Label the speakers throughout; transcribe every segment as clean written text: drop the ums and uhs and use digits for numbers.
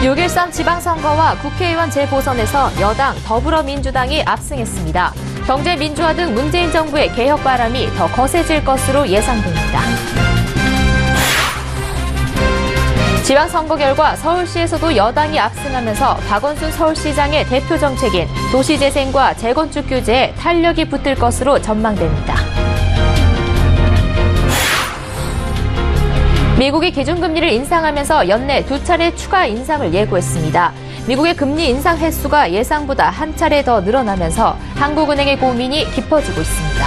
Speaker 1: 6.13 지방선거와 국회의원 재보선에서 여당 더불어민주당이 압승했습니다. 경제 민주화 등 문재인 정부의 개혁 바람이 더 거세질 것으로 예상됩니다. 지방선거 결과 서울시에서도 여당이 압승하면서 박원순 서울시장의 대표 정책인 도시재생과 재건축 규제에 탄력이 붙을 것으로 전망됩니다. 미국이 기준금리를 인상하면서 연내 2차례 추가 인상을 예고했습니다. 미국의 금리 인상 횟수가 예상보다 한 차례 더 늘어나면서 한국은행의 고민이 깊어지고 있습니다.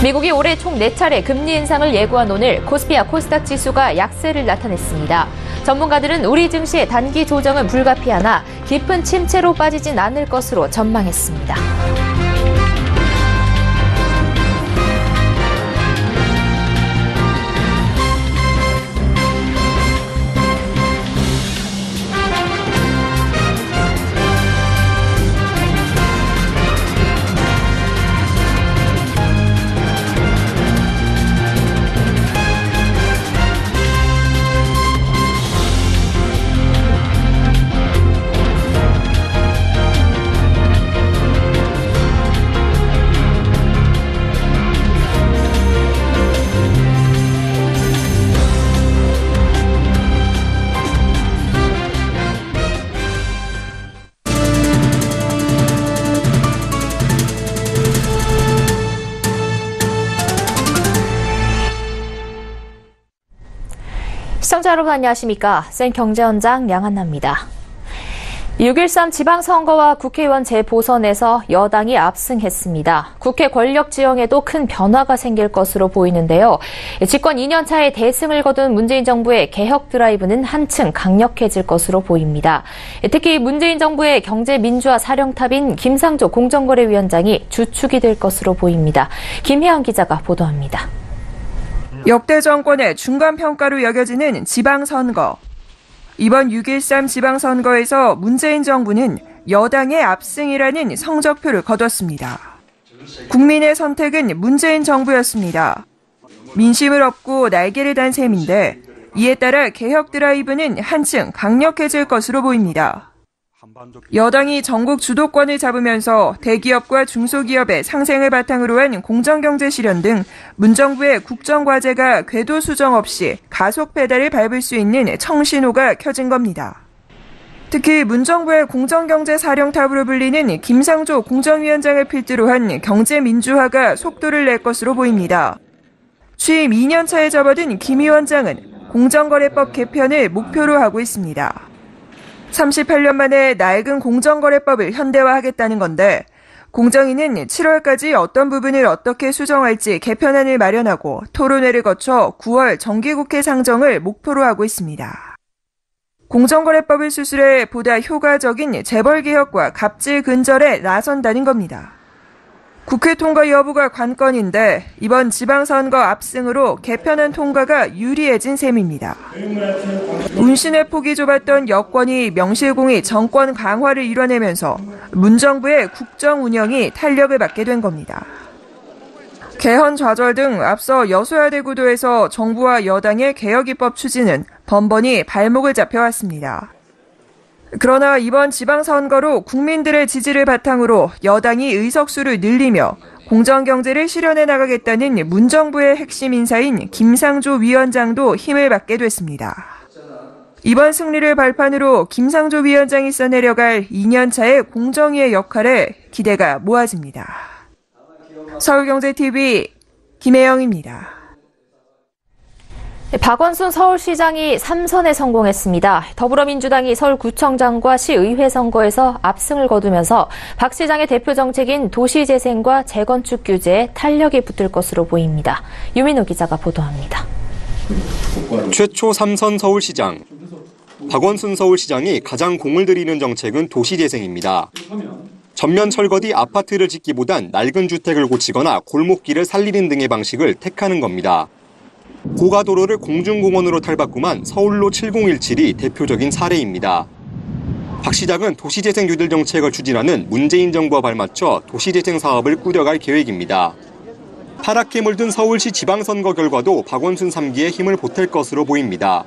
Speaker 1: 미국이 올해 총 4차례 금리 인상을 예고한 오늘 코스피와 코스닥 지수가 약세를 나타냈습니다. 전문가들은 우리 증시의 단기 조정은 불가피하나 깊은 침체로 빠지진 않을 것으로 전망했습니다. 시청자 여러분 안녕하십니까? 센경제원장 양한나입니다. 6.13 지방선거와 국회의원 재보선에서 여당이 압승했습니다. 국회 권력 지형에도 큰 변화가 생길 것으로 보이는데요. 집권 2년 차에 대승을 거둔 문재인 정부의 개혁 드라이브는 한층 강력해질 것으로 보입니다. 특히 문재인 정부의 경제민주화 사령탑인 김상조 공정거래위원장이 주축이 될 것으로 보입니다. 김혜영 기자가 보도합니다.
Speaker 2: 역대 정권의 중간평가로 여겨지는 지방선거. 이번 6.13 지방선거에서 문재인 정부는 여당의 압승이라는 성적표를 거뒀습니다. 국민의 선택은 문재인 정부였습니다. 민심을 얻고 날개를 단 셈인데 이에 따라 개혁 드라이브는 한층 강력해질 것으로 보입니다. 여당이 전국 주도권을 잡으면서 대기업과 중소기업의 상생을 바탕으로 한 공정경제 실현 등 문정부의 국정과제가 궤도 수정 없이 가속 페달을 밟을 수 있는 청신호가 켜진 겁니다. 특히 문정부의 공정경제 사령탑으로 불리는 김상조 공정위원장을 필두로 한 경제민주화가 속도를 낼 것으로 보입니다. 취임 2년 차에 접어든 김 위원장은 공정거래법 개편을 목표로 하고 있습니다. 38년 만에 낡은 공정거래법을 현대화하겠다는 건데 공정위는 7월까지 어떤 부분을 어떻게 수정할지 개편안을 마련하고 토론회를 거쳐 9월 정기국회 상정을 목표로 하고 있습니다. 공정거래법을 수술해 보다 효과적인 재벌개혁과 갑질 근절에 나선다는 겁니다. 국회 통과 여부가 관건인데 이번 지방선거 압승으로 개편안 통과가 유리해진 셈입니다. 운신의 폭이 좁았던 여권이 명실공히 정권 강화를 이뤄내면서 문정부의 국정 운영이 탄력을 받게 된 겁니다. 개헌 좌절 등 앞서 여소야대 구도에서 정부와 여당의 개혁 입법 추진은 번번이 발목을 잡혀왔습니다. 그러나 이번 지방선거로 국민들의 지지를 바탕으로 여당이 의석수를 늘리며 공정경제를 실현해 나가겠다는 문정부의 핵심 인사인 김상조 위원장도 힘을 받게 됐습니다. 이번 승리를 발판으로 김상조 위원장이 써내려갈 2년차의 공정위의 역할에 기대가 모아집니다. 서울경제TV 김혜영입니다.
Speaker 1: 박원순 서울시장이 3선에 성공했습니다. 더불어민주당이 서울구청장과 시의회 선거에서 압승을 거두면서 박 시장의 대표 정책인 도시재생과 재건축 규제에 탄력이 붙을 것으로 보입니다. 유민호 기자가 보도합니다.
Speaker 3: 최초 3선 서울시장. 박원순 서울시장이 가장 공을 들이는 정책은 도시재생입니다. 전면 철거 뒤 아파트를 짓기보단 낡은 주택을 고치거나 골목길을 살리는 등의 방식을 택하는 겁니다. 고가도로를 공중공원으로 탈바꿈한 서울로 7017이 대표적인 사례입니다. 박 시장은 도시재생 뉴딜 정책을 추진하는 문재인 정부와 발맞춰 도시재생 사업을 꾸려갈 계획입니다. 파랗게 물든 서울시 지방선거 결과도 박원순 3기에 힘을 보탤 것으로 보입니다.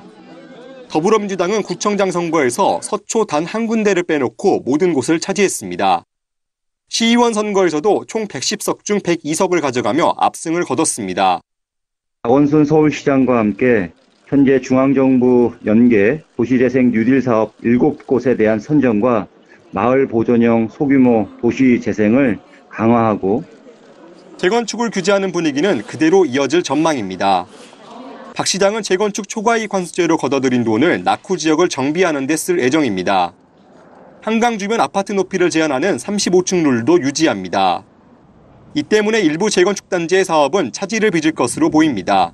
Speaker 3: 더불어민주당은 구청장 선거에서 서초 단 한 군데를 빼놓고 모든 곳을 차지했습니다. 시의원 선거에서도 총 110석 중 102석을 가져가며 압승을 거뒀습니다.
Speaker 4: 박원순 서울시장과 함께 현재 중앙정부 연계 도시재생 뉴딜 사업 7곳에 대한 선정과 마을 보존형 소규모 도시재생을 강화하고
Speaker 3: 재건축을 규제하는 분위기는 그대로 이어질 전망입니다. 박 시장은 재건축 초과이익 관수제로 걷어들인 돈을 낙후 지역을 정비하는 데 쓸 예정입니다. 한강 주변 아파트 높이를 제한하는 35층 룰도 유지합니다. 이 때문에 일부 재건축 단지의 사업은 차질을 빚을 것으로 보입니다.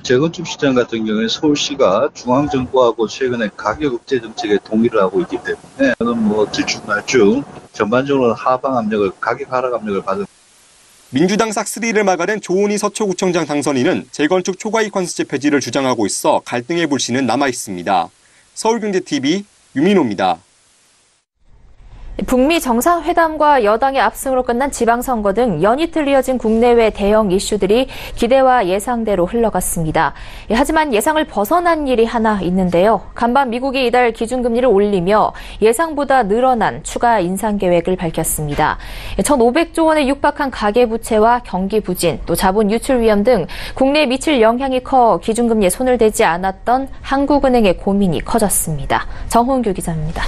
Speaker 5: 재건축 시장 같은 경우에 서울시가 중앙정부하고 최근에 가격억제 정책에 동의를 하고 있기 때문에 저는 들쭉날쭉 전반적으로 가격 하락 압력을 받은.
Speaker 3: 민주당 싹쓸이를 막아낸 조은희 서초구청장 당선인은 재건축 초과이익 관수제 폐지를 주장하고 있어 갈등의 불씨는 남아 있습니다. 서울경제TV 유민호입니다.
Speaker 1: 북미 정상회담과 여당의 압승으로 끝난 지방선거 등 연이틀 이어진 국내외 대형 이슈들이 기대와 예상대로 흘러갔습니다. 하지만 예상을 벗어난 일이 하나 있는데요. 간밤 미국이 이달 기준금리를 올리며 예상보다 늘어난 추가 인상 계획을 밝혔습니다. 1,500조 원에 육박한 가계부채와 경기 부진, 또 자본 유출 위험 등 국내에 미칠 영향이 커 기준금리에 손을 대지 않았던 한국은행의 고민이 커졌습니다. 정훈규 기자입니다.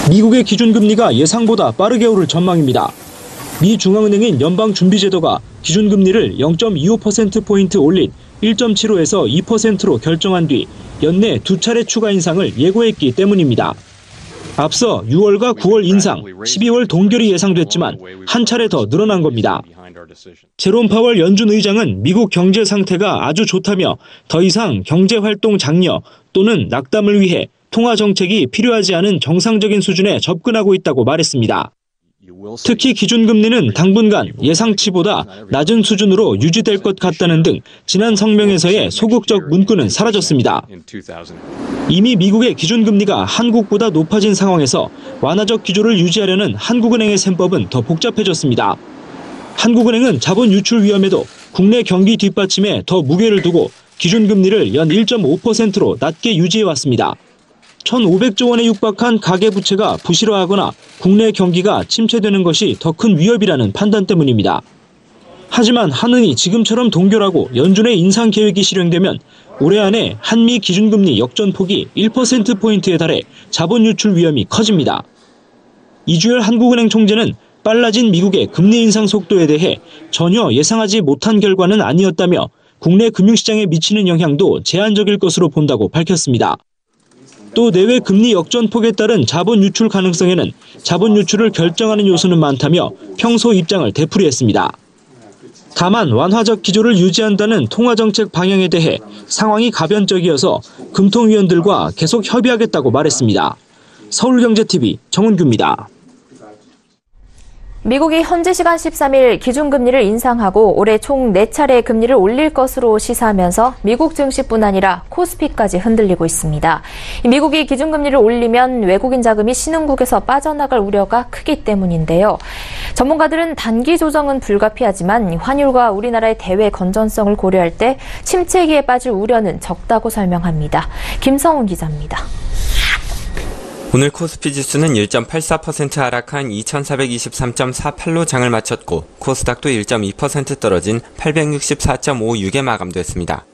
Speaker 6: 미국의 기준금리가 예상보다 빠르게 오를 전망입니다. 미 중앙은행인 연방준비제도가 기준금리를 0.25%포인트 올린 1.75에서 2%로 결정한 뒤 연내 2차례 추가 인상을 예고했기 때문입니다. 앞서 6월과 9월 인상, 12월 동결이 예상됐지만 한 차례 더 늘어난 겁니다. 제롬 파월 연준 의장은 미국 경제 상태가 아주 좋다며 더 이상 경제활동 장려 또는 낙담을 위해 통화 정책이 필요하지 않은 정상적인 수준에 접근하고 있다고 말했습니다. 특히 기준금리는 당분간 예상치보다 낮은 수준으로 유지될 것 같다는 등 지난 성명에서의 소극적 문구는 사라졌습니다. 이미 미국의 기준금리가 한국보다 높아진 상황에서 완화적 기조를 유지하려는 한국은행의 셈법은 더 복잡해졌습니다. 한국은행은 자본 유출 위험에도 국내 경기 뒷받침에 더 무게를 두고 기준금리를 연 1.5%로 낮게 유지해왔습니다. 1,500조 원에 육박한 가계부채가 부실화하거나 국내 경기가 침체되는 것이 더 큰 위협이라는 판단 때문입니다. 하지만 한은이 지금처럼 동결하고 연준의 인상 계획이 실행되면 올해 안에 한미 기준금리 역전폭이 1%포인트에 달해 자본 유출 위험이 커집니다. 이주열 한국은행 총재는 빨라진 미국의 금리 인상 속도에 대해 전혀 예상하지 못한 결과는 아니었다며 국내 금융시장에 미치는 영향도 제한적일 것으로 본다고 밝혔습니다. 또 내외 금리 역전폭에 따른 자본 유출 가능성에는 자본 유출을 결정하는 요소는 많다며 평소 입장을 되풀이했습니다. 다만 완화적 기조를 유지한다는 통화정책 방향에 대해 상황이 가변적이어서 금통위원들과 계속 협의하겠다고 말했습니다. 서울경제TV 정은규입니다.
Speaker 1: 미국이 현지 시간 13일 기준금리를 인상하고 올해 총 4차례 금리를 올릴 것으로 시사하면서 미국 증시뿐 아니라 코스피까지 흔들리고 있습니다. 미국이 기준금리를 올리면 외국인 자금이 신흥국에서 빠져나갈 우려가 크기 때문인데요. 전문가들은 단기 조정은 불가피하지만 환율과 우리나라의 대외 건전성을 고려할 때 침체기에 빠질 우려는 적다고 설명합니다. 김성훈 기자입니다.
Speaker 7: 오늘 코스피 지수는 1.84% 하락한 2423.48로 장을 마쳤고 코스닥도 1.2% 떨어진 864.56에 마감됐습니다.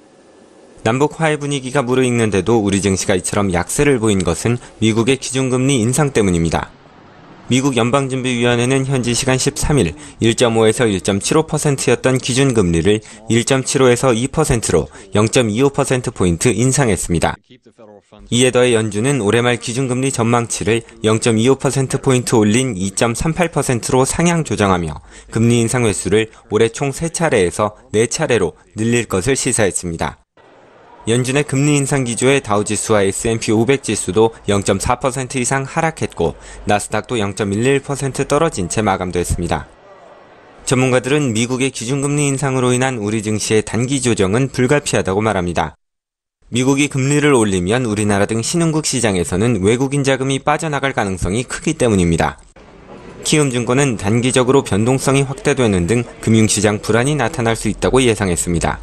Speaker 7: 남북 화해 분위기가 무르익는데도 우리 증시가 이처럼 약세를 보인 것은 미국의 기준금리 인상 때문입니다. 미국 연방준비위원회는 현지 시간 13일 1.5에서 1.75%였던 기준금리를 1.75에서 2%로 0.25%포인트 인상했습니다. 이에 더해 연준은 올해 말 기준금리 전망치를 0.25%포인트 올린 2.38%로 상향 조정하며 금리 인상 횟수를 올해 총 3차례에서 4차례로 늘릴 것을 시사했습니다. 연준의 금리 인상 기조에 다우지수와 S&P 500 지수도 0.4% 이상 하락했고 나스닥도 0.11% 떨어진 채 마감됐습니다. 전문가들은 미국의 기준금리 인상으로 인한 우리 증시의 단기 조정은 불가피하다고 말합니다. 미국이 금리를 올리면 우리나라 등 신흥국 시장에서는 외국인 자금이 빠져나갈 가능성이 크기 때문입니다. 키움증권은 단기적으로 변동성이 확대되는 등 금융시장 불안이 나타날 수 있다고 예상했습니다.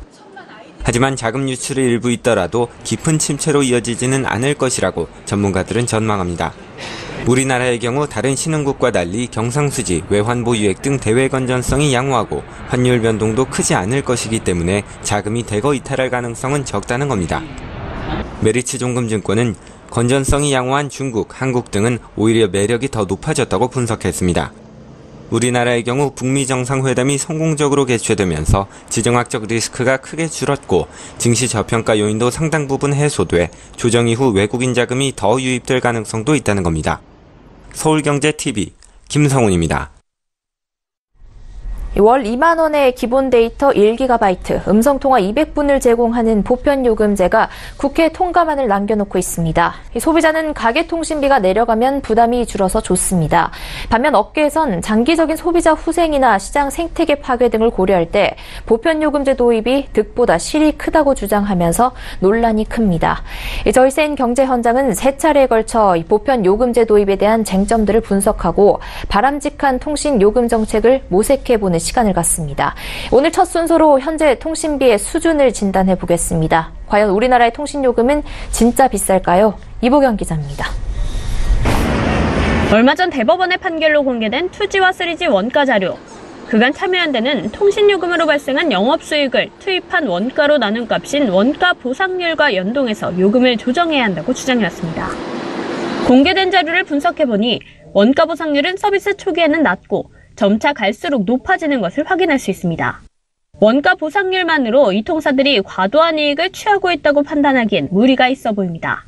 Speaker 7: 하지만 자금 유출이 일부 있더라도 깊은 침체로 이어지지는 않을 것이라고 전문가들은 전망합니다. 우리나라의 경우 다른 신흥국과 달리 경상수지, 외환보 유액 등 대외 건전성이 양호하고 환율 변동도 크지 않을 것이기 때문에 자금이 대거 이탈할 가능성은 적다는 겁니다. 메리츠종금증권은 건전성이 양호한 중국, 한국 등은 오히려 매력이 더 높아졌다고 분석했습니다. 우리나라의 경우 북미 정상회담이 성공적으로 개최되면서 지정학적 리스크가 크게 줄었고 증시 저평가 요인도 상당 부분 해소돼 조정 이후 외국인 자금이 더 유입될 가능성도 있다는 겁니다. 서울경제TV 김성훈입니다.
Speaker 1: 월 2만 원의 기본 데이터 1GB, 음성통화 200분을 제공하는 보편요금제가 국회 통과만을 남겨놓고 있습니다. 소비자는 가계통신비가 내려가면 부담이 줄어서 좋습니다. 반면 업계에선 장기적인 소비자 후생이나 시장 생태계 파괴 등을 고려할 때 보편요금제 도입이 득보다 실이 크다고 주장하면서 논란이 큽니다. 저희 센 경제 현장은 세 차례에 걸쳐 보편요금제 도입에 대한 쟁점들을 분석하고 바람직한 통신요금 정책을 모색해보는 시간을 갖습니다. 오늘 첫 순서로 현재 통신비의 수준을 진단해 보겠습니다. 과연 우리나라의 통신요금은 진짜 비쌀까요? 이보경 기자입니다.
Speaker 8: 얼마 전 대법원의 판결로 공개된 2G와 3G 원가 자료. 그간 참여연대는 통신요금으로 발생한 영업수익을 투입한 원가로 나눈 값인 원가 보상률과 연동해서 요금을 조정해야 한다고 주장해왔습니다. 공개된 자료를 분석해보니 원가 보상률은 서비스 초기에는 낮고 점차 갈수록 높아지는 것을 확인할 수 있습니다. 원가 보상률만으로 이 통사들이 과도한 이익을 취하고 있다고 판단하기엔 무리가 있어 보입니다.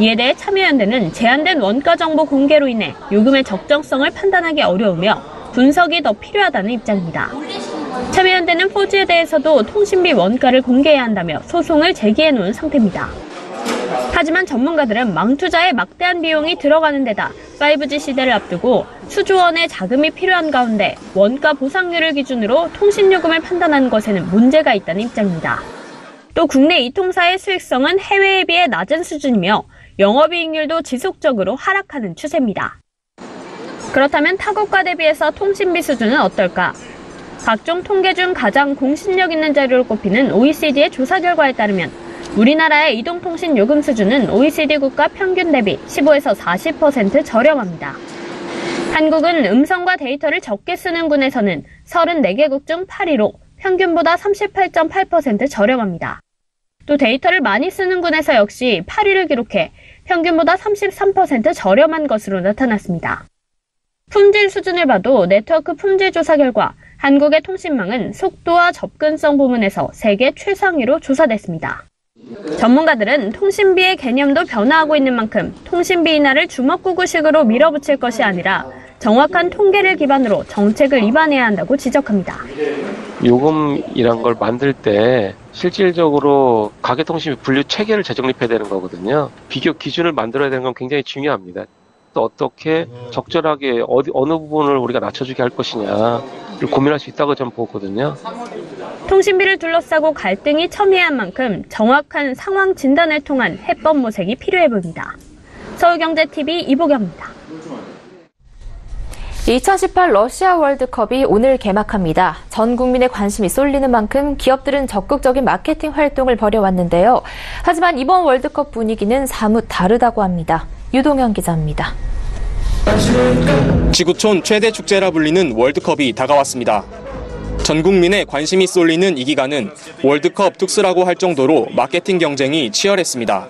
Speaker 8: 이에 대해 참여연대는 제한된 원가 정보 공개로 인해 요금의 적정성을 판단하기 어려우며 분석이 더 필요하다는 입장입니다. 참여연대는 4G에 대해서도 통신비 원가를 공개해야 한다며 소송을 제기해놓은 상태입니다. 하지만 전문가들은 망투자에 막대한 비용이 들어가는 데다 5G 시대를 앞두고 수조 원의 자금이 필요한 가운데 원가 보상률을 기준으로 통신요금을 판단하는 것에는 문제가 있다는 입장입니다. 또 국내 이통사의 수익성은 해외에 비해 낮은 수준이며 영업이익률도 지속적으로 하락하는 추세입니다. 그렇다면 타국가 대비해서 통신비 수준은 어떨까? 각종 통계 중 가장 공신력 있는 자료로 꼽히는 OECD의 조사 결과에 따르면 우리나라의 이동통신 요금 수준은 OECD 국가 평균 대비 15에서 40% 저렴합니다. 한국은 음성과 데이터를 적게 쓰는 군에서는 34개국 중 8위로 평균보다 38.8% 저렴합니다. 또 데이터를 많이 쓰는 군에서 역시 8위를 기록해 평균보다 33% 저렴한 것으로 나타났습니다. 품질 수준을 봐도 네트워크 품질 조사 결과 한국의 통신망은 속도와 접근성 부문에서 세계 최상위로 조사됐습니다. 전문가들은 통신비의 개념도 변화하고 있는 만큼 통신비 인하를 주먹구구식으로 밀어붙일 것이 아니라 정확한 통계를 기반으로 정책을 입안해야 한다고 지적합니다.
Speaker 9: 요금이란 걸 만들 때 실질적으로 가계통신비 분류 체계를 재정립해야 되는 거거든요. 비교 기준을 만들어야 되는 건 굉장히 중요합니다. 또 어떻게 적절하게 어느 부분을 우리가 낮춰주게 할 것이냐를 고민할 수 있다고 저는 보거든요.
Speaker 8: 통신비를 둘러싸고 갈등이 첨예한 만큼 정확한 상황 진단을 통한 해법 모색이 필요해 보입니다. 서울경제TV 이보경입니다.
Speaker 1: 2018 러시아 월드컵이 오늘 개막합니다. 전 국민의 관심이 쏠리는 만큼 기업들은 적극적인 마케팅 활동을 벌여왔는데요. 하지만 이번 월드컵 분위기는 사뭇 다르다고 합니다. 유동현 기자입니다.
Speaker 3: 지구촌 최대 축제라 불리는 월드컵이 다가왔습니다. 전 국민의 관심이 쏠리는 이 기간은 월드컵 특수라고 할 정도로 마케팅 경쟁이 치열했습니다.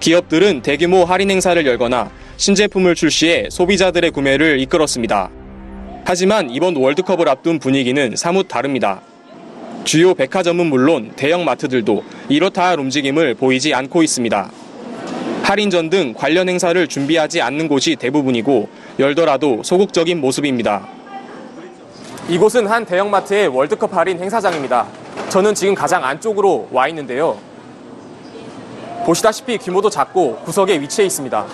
Speaker 3: 기업들은 대규모 할인 행사를 열거나 신제품을 출시해 소비자들의 구매를 이끌었습니다. 하지만 이번 월드컵을 앞둔 분위기는 사뭇 다릅니다. 주요 백화점은 물론 대형 마트들도 이렇다 할 움직임을 보이지 않고 있습니다. 할인전 등 관련 행사를 준비하지 않는 곳이 대부분이고 열더라도 소극적인 모습입니다. 이곳은 한 대형마트의 월드컵 할인 행사장입니다. 저는 지금 가장 안쪽으로 와 있는데요. 보시다시피 규모도 작고 구석에 위치해 있습니다.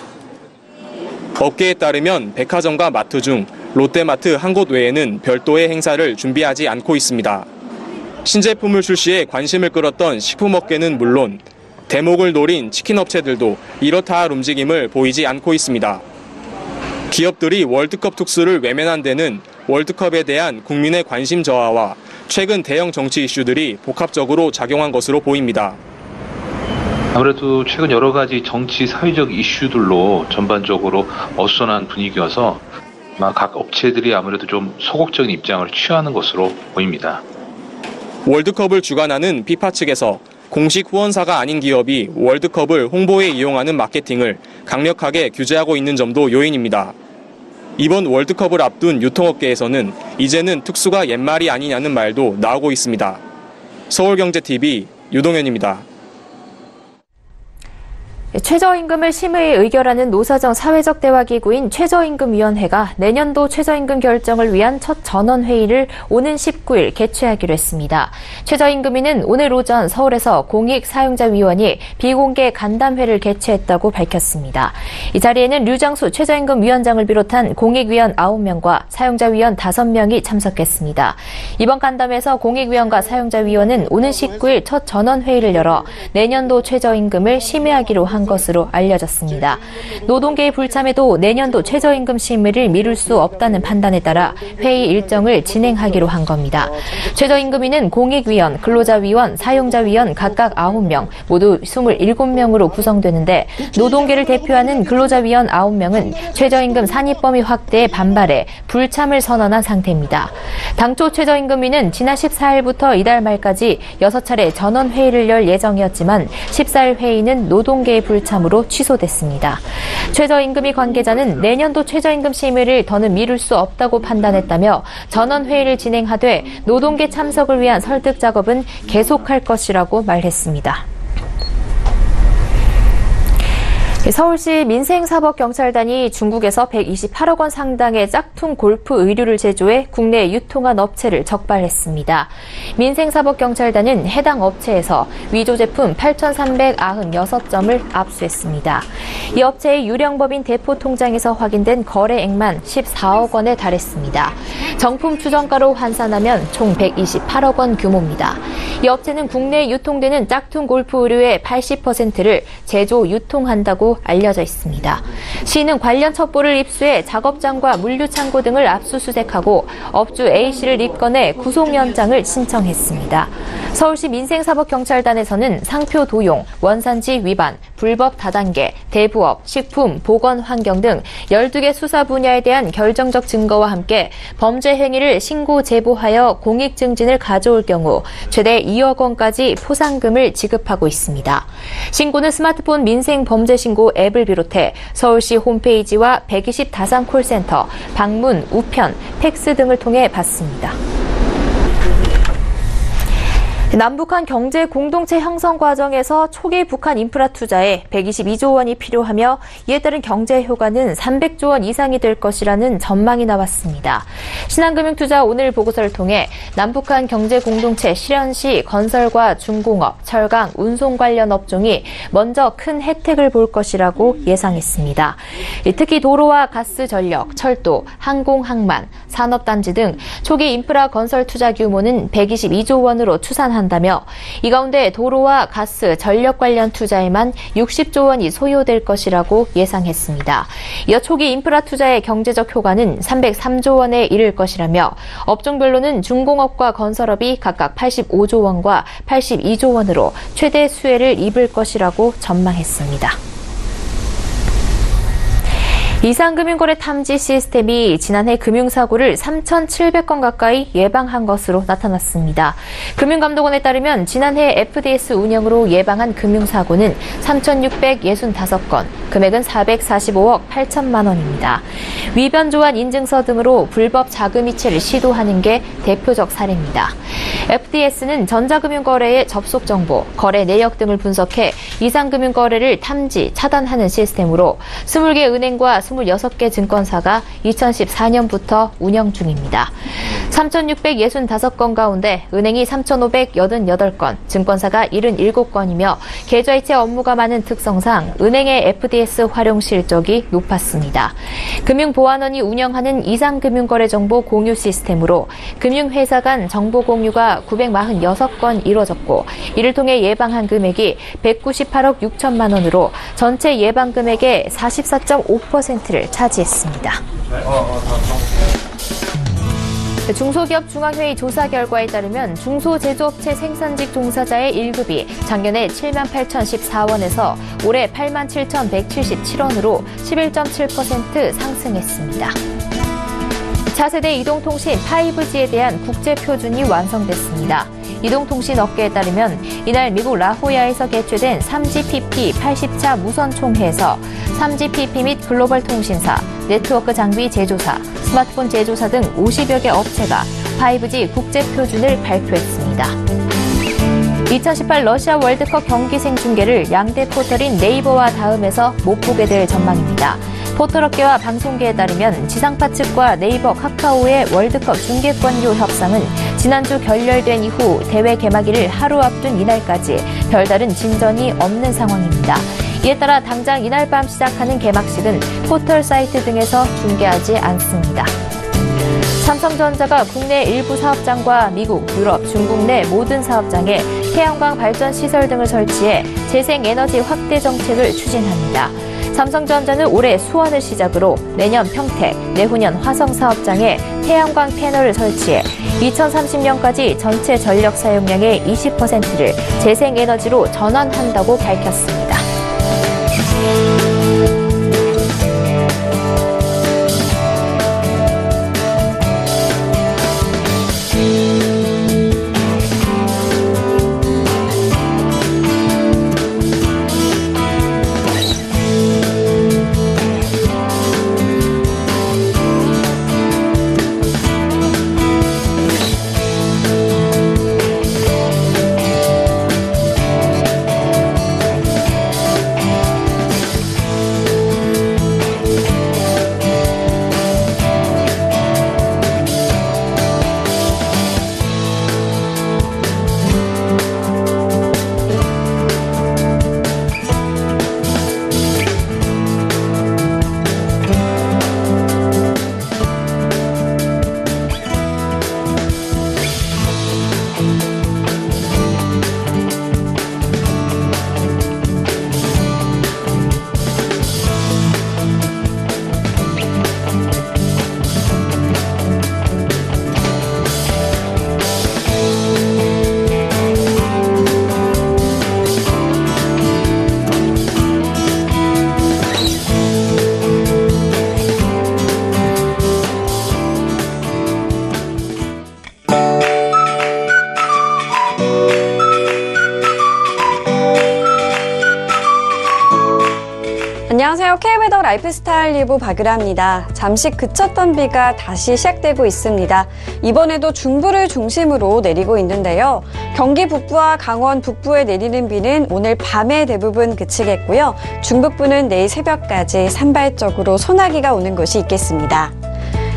Speaker 3: 업계에 따르면 백화점과 마트 중 롯데마트 한 곳 외에는 별도의 행사를 준비하지 않고 있습니다. 신제품을 출시해 관심을 끌었던 식품업계는 물론 대목을 노린 치킨 업체들도 이렇다 할 움직임을 보이지 않고 있습니다. 기업들이 월드컵 특수를 외면한 데는 월드컵에 대한 국민의 관심 저하와 최근 대형 정치 이슈들이 복합적으로 작용한 것으로 보입니다.
Speaker 10: 아무래도 최근 여러 가지 정치 사회적 이슈들로 전반적으로 어수선한 분위기여서 각 업체들이 아무래도 좀 소극적인 입장을 취하는 것으로 보입니다.
Speaker 3: 월드컵을 주관하는 피파 측에서 공식 후원사가 아닌 기업이 월드컵을 홍보에 이용하는 마케팅을 강력하게 규제하고 있는 점도 요인입니다. 이번 월드컵을 앞둔 유통업계에서는 이제는 특수가 옛말이 아니냐는 말도 나오고 있습니다. 서울경제TV 유동현입니다.
Speaker 1: 최저임금을 심의 의결하는 노사정 사회적 대화기구인 최저임금위원회가 내년도 최저임금 결정을 위한 첫 전원회의를 오는 19일 개최하기로 했습니다. 최저임금위는 오늘 오전 서울에서 공익사용자위원이 비공개 간담회를 개최했다고 밝혔습니다. 이 자리에는 류장수 최저임금위원장을 비롯한 공익위원 9명과 사용자위원 5명이 참석했습니다. 이번 간담회에서 공익위원과 사용자위원은 오는 19일 첫 전원회의를 열어 내년도 최저임금을 심의하기로 한 것으로 알려졌습니다. 노동계의 불참에도 내년도 최저임금 심의를 미룰 수 없다는 판단에 따라 회의 일정을 진행하기로 한 겁니다. 최저임금위는 공익위원, 근로자위원, 사용자위원 각각 9명, 모두 27명으로 구성되는데 노동계를 대표하는 근로자위원 9명은 최저임금 산입범위 확대에 반발해 불참을 선언한 상태입니다. 당초 최저임금위는 지난 14일부터 이달 말까지 6차례 전원회의를 열 예정이었지만 14일 회의는 노동계의 불참으로 취소됐습니다. 최저임금위 관계자는 내년도 최저임금 심의를 더는 미룰 수 없다고 판단했다며 전원회의를 진행하되 노동계 참석을 위한 설득 작업은 계속할 것이라고 말했습니다. 서울시 민생사법경찰단이 중국에서 128억 원 상당의 짝퉁 골프 의류를 제조해 국내에 유통한 업체를 적발했습니다. 민생사법경찰단은 해당 업체에서 위조 제품 8,396점을 압수했습니다. 이 업체의 유령법인 대포통장에서 확인된 거래액만 14억 원에 달했습니다. 정품 추정가로 환산하면 총 128억 원 규모입니다. 이 업체는 국내에 유통되는 짝퉁 골프 의류의 80%를 제조, 유통한다고 알려져 있습니다. 시는 관련 첩보를 입수해 작업장과 물류창고 등을 압수수색하고 업주 A씨를 입건해 구속영장을 신청했습니다. 서울시 민생사법경찰단에서는 상표 도용, 원산지 위반, 불법 다단계, 대부업, 식품, 보건, 환경 등 12개 수사 분야에 대한 결정적 증거와 함께 범죄 행위를 신고 제보하여 공익 증진을 가져올 경우 최대 2억 원까지 포상금을 지급하고 있습니다. 신고는 스마트폰 민생범죄신고 앱을 비롯해 서울시 홈페이지와 120 다산 콜센터, 방문, 우편, 팩스 등을 통해 받습니다. 남북한 경제 공동체 형성 과정에서 초기 북한 인프라 투자에 122조 원이 필요하며 이에 따른 경제 효과는 300조 원 이상이 될 것이라는 전망이 나왔습니다. 신한금융투자 오늘 보고서를 통해 남북한 경제 공동체 실현 시 건설과 중공업, 철강, 운송 관련 업종이 먼저 큰 혜택을 볼 것이라고 예상했습니다. 특히 도로와 가스 전력, 철도, 항공, 항만, 산업단지 등 초기 인프라 건설 투자 규모는 122조 원으로 추산합니다. 한다며 이 가운데 도로와 가스, 전력 관련 투자에만 60조 원이 소요될 것이라고 예상했습니다. 이어 초기 인프라 투자의 경제적 효과는 303조 원에 이를 것이라며 업종별로는 중공업과 건설업이 각각 85조 원과 82조 원으로 최대 수혜를 입을 것이라고 전망했습니다. 이상금융거래 탐지 시스템이 지난해 금융사고를 3,700건 가까이 예방한 것으로 나타났습니다. 금융감독원에 따르면 지난해 FDS 운영으로 예방한 금융사고는 3,665건, 금액은 445억 8천만 원입니다. 위변조한 인증서 등으로 불법 자금이체를 시도하는 게 대표적 사례입니다. FDS는 전자금융거래의 접속 정보, 거래 내역 등을 분석해 이상금융거래를 탐지, 차단하는 시스템으로 20개 은행과 26개 증권사가 2014년부터 운영 중입니다. 3,665건 가운데 은행이 3,588건, 증권사가 77건이며 계좌이체 업무가 많은 특성상 은행의 FDS 활용 실적이 높았습니다. 금융보안원이 운영하는 이상금융거래정보 공유 시스템으로 금융회사 간 정보 공유가 946건 이뤄졌고, 이를 통해 예방한 금액이 198억 6천만 원으로 전체 예방 금액의 44.5%를 차지했습니다. 중소기업 중앙회의 조사 결과에 따르면 중소제조업체 생산직 종사자의 1급이 작년에 78,014원에서 올해 87,177원으로 11.7% 상승했습니다. 차세대 이동통신 5G에 대한 국제표준이 완성됐습니다. 이동통신 업계에 따르면 이날 미국 라호야에서 개최된 3GPP 80차 무선총회에서 3GPP 및 글로벌 통신사, 네트워크 장비 제조사, 스마트폰 제조사 등 50여 개 업체가 5G 국제표준을 발표했습니다. 2018 러시아 월드컵 경기 생중계를 양대 포털인 네이버와 다음에서 못 보게 될 전망입니다. 포털업계와 방송계에 따르면 지상파 측과 네이버, 카카오의 월드컵 중계권료 협상은 지난주 결렬된 이후 대회 개막일을 하루 앞둔 이날까지 별다른 진전이 없는 상황입니다. 이에 따라 당장 이날 밤 시작하는 개막식은 포털 사이트 등에서 중계하지 않습니다. 삼성전자가 국내 일부 사업장과 미국, 유럽, 중국 내 모든 사업장에 태양광 발전 시설 등을 설치해 재생에너지 확대 정책을 추진합니다. 삼성전자는 올해 수원을 시작으로 내년 평택, 내후년 화성 사업장에 태양광 패널을 설치해 2030년까지 전체 전력 사용량의 20%를 재생에너지로 전환한다고 밝혔습니다.
Speaker 11: 안녕하세요. K웨더 라이프스타일 리뷰 박유라입니다. 잠시 그쳤던 비가 다시 시작되고 있습니다. 이번에도 중부를 중심으로 내리고 있는데요. 경기 북부와 강원 북부에 내리는 비는 오늘 밤에 대부분 그치겠고요. 중북부는 내일 새벽까지 산발적으로 소나기가 오는 곳이 있겠습니다.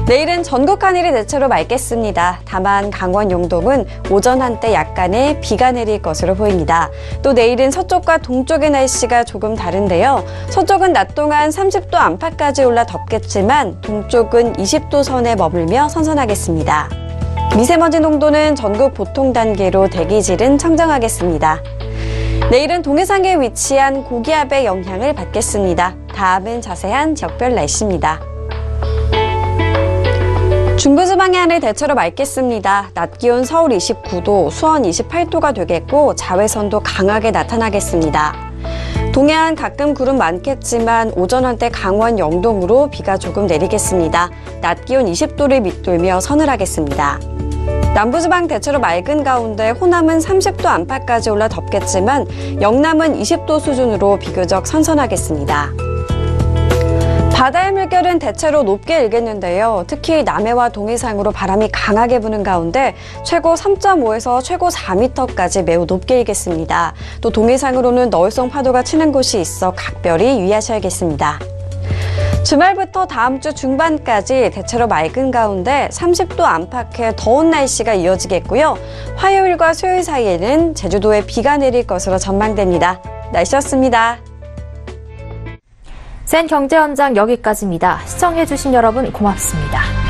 Speaker 11: 내일은 전국 하늘이 대체로 맑겠습니다. 다만 강원 영동은 오전 한때 약간의 비가 내릴 것으로 보입니다. 또 내일은 서쪽과 동쪽의 날씨가 조금 다른데요. 서쪽은 낮 동안 30도 안팎까지 올라 덥겠지만 동쪽은 20도 선에 머물며 선선하겠습니다. 미세먼지 농도는 전국 보통 단계로 대기질은 청정하겠습니다. 내일은 동해상에 위치한 고기압의 영향을 받겠습니다. 다음은 자세한 지역별 날씨입니다. 중부지방의 하늘 대체로 맑겠습니다. 낮 기온 서울 29도, 수원 28도가 되겠고 자외선도 강하게 나타나겠습니다. 동해안 가끔 구름 많겠지만 오전 한때 강원 영동으로 비가 조금 내리겠습니다. 낮 기온 20도를 밑돌며 서늘하겠습니다. 남부지방 대체로 맑은 가운데 호남은 30도 안팎까지 올라 덥겠지만 영남은 20도 수준으로 비교적 선선하겠습니다. 바다의 물결은 대체로 높게 일겠는데요. 특히 남해와 동해상으로 바람이 강하게 부는 가운데 최고 3.5에서 최고 4m까지 매우 높게 일겠습니다. 또 동해상으로는 너울성 파도가 치는 곳이 있어 각별히 유의하셔야겠습니다. 주말부터 다음 주 중반까지 대체로 맑은 가운데 30도 안팎의 더운 날씨가 이어지겠고요. 화요일과 수요일 사이에는 제주도에 비가 내릴 것으로 전망됩니다. 날씨였습니다.
Speaker 1: 센 경제 현장 여기까지입니다. 시청해주신 여러분 고맙습니다.